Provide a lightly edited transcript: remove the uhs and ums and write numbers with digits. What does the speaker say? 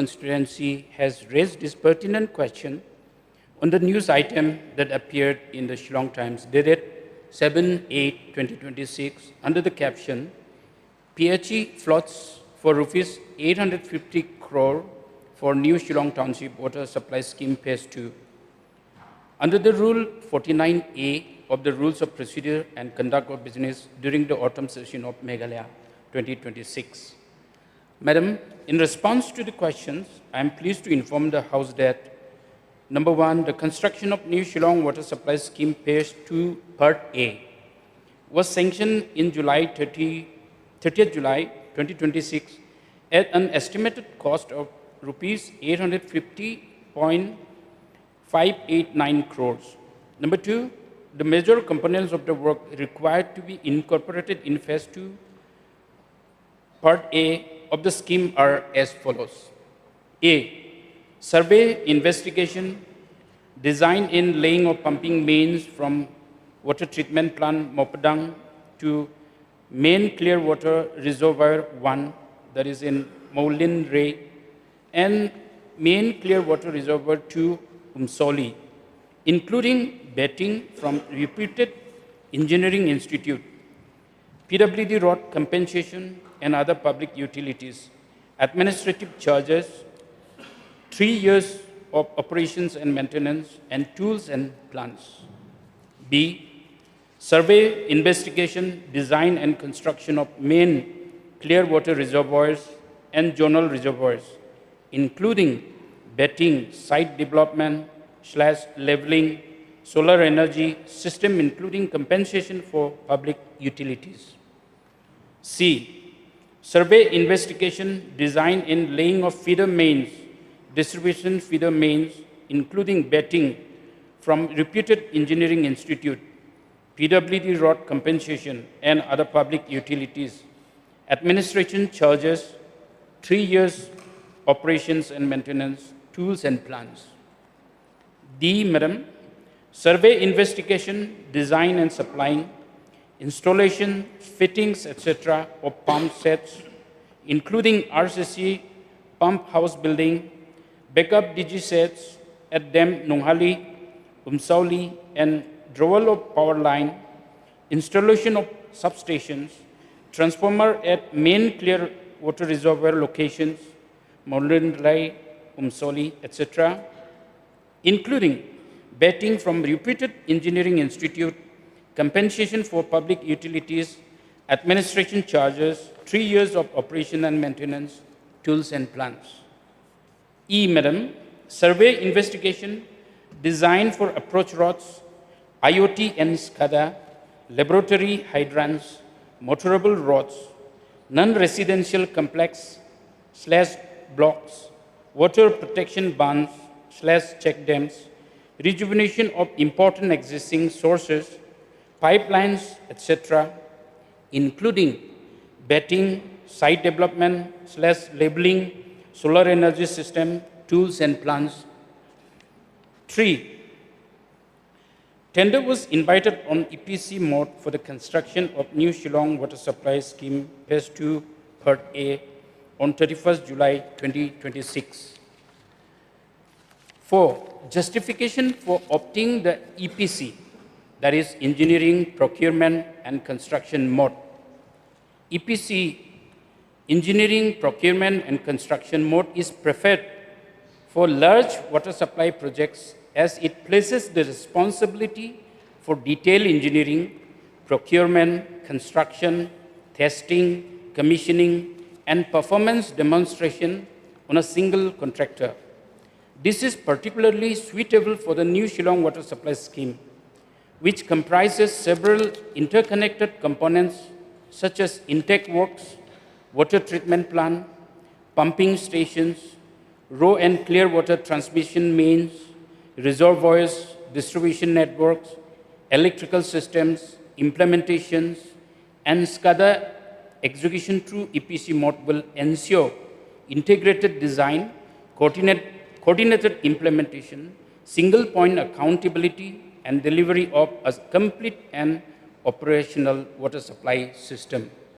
constituency has raised this pertinent question on the news item that appeared in the Shillong Times dated 7/8/2026 under the caption PHE floats for rupees 850 crore for new Shillong Township Water Supply Scheme Phase 2. Under the Rule 49A of the Rules of Procedure and Conduct of Business during the autumn session of Meghalaya 2026. Madam, in response to the questions, I am pleased to inform the House that number one, the construction of new Shillong Water Supply Scheme Phase 2 Part A was sanctioned in 30th July 2026 at an estimated cost of rupees 850.589 crores. Number two, the major components of the work required to be incorporated in Phase 2 Part A of the scheme are as follows. A. Survey, investigation, design and laying of pumping mains from water treatment plant Mopadang to main clear water reservoir 1, that is in Myntri, and main clear water reservoir 2, Umsoli, including betting from reputed engineering institute, PWD road compensation and other public utilities, administrative charges, 3 years of operations and maintenance, and tools and plants. B. Survey, investigation, design and construction of main clear water reservoirs and zonal reservoirs, including betting, site development / leveling, solar energy system, including compensation for public utilities. C. Survey, investigation, design and laying of feeder mains, distribution feeder mains, including betting from reputed engineering institute, PWD road compensation and other public utilities, administration charges, 3 years operations and maintenance, tools and plants. D, Madam, survey, investigation, design and supplying, installation, fittings, etc. of pump sets, including RCC, pump house building, backup DG sets at Dam Nunghali, Umsauli, and drawal of power line, installation of substations, transformer at main clear water reservoir locations, Myntri, Umsauli, etc., including betting from reputed engineering institute, compensation for public utilities, administration charges, 3 years of operation and maintenance, tools and plants. E, Madam, survey, investigation, design for approach roads, IoT and SCADA, laboratory hydrants, motorable roads, non-residential complex / blocks, water protection bunds / check dams, rejuvenation of important existing sources, pipelines, etc., including betting, site development / labeling, solar energy system, tools and plants. 3. Tender was invited on EPC mode for the construction of new Shillong Water Supply Scheme Phase 2 Part A on 31st July 2026. 4. Justification for opting the EPC, that is engineering, procurement and construction mode. EPC, engineering, procurement and construction mode is preferred for large water supply projects as it places the responsibility for detailed engineering, procurement, construction, testing, commissioning, and performance demonstration on a single contractor. This is particularly suitable for the new Shillong Water Supply Scheme, which comprises several interconnected components such as intake works, water treatment plant, pumping stations, raw and clear water transmission mains, reservoirs, distribution networks, electrical systems, implementations, and SCADA execution through EPC mode will ensure integrated design, coordinated implementation, single point accountability, and delivery of a complete and operational water supply system.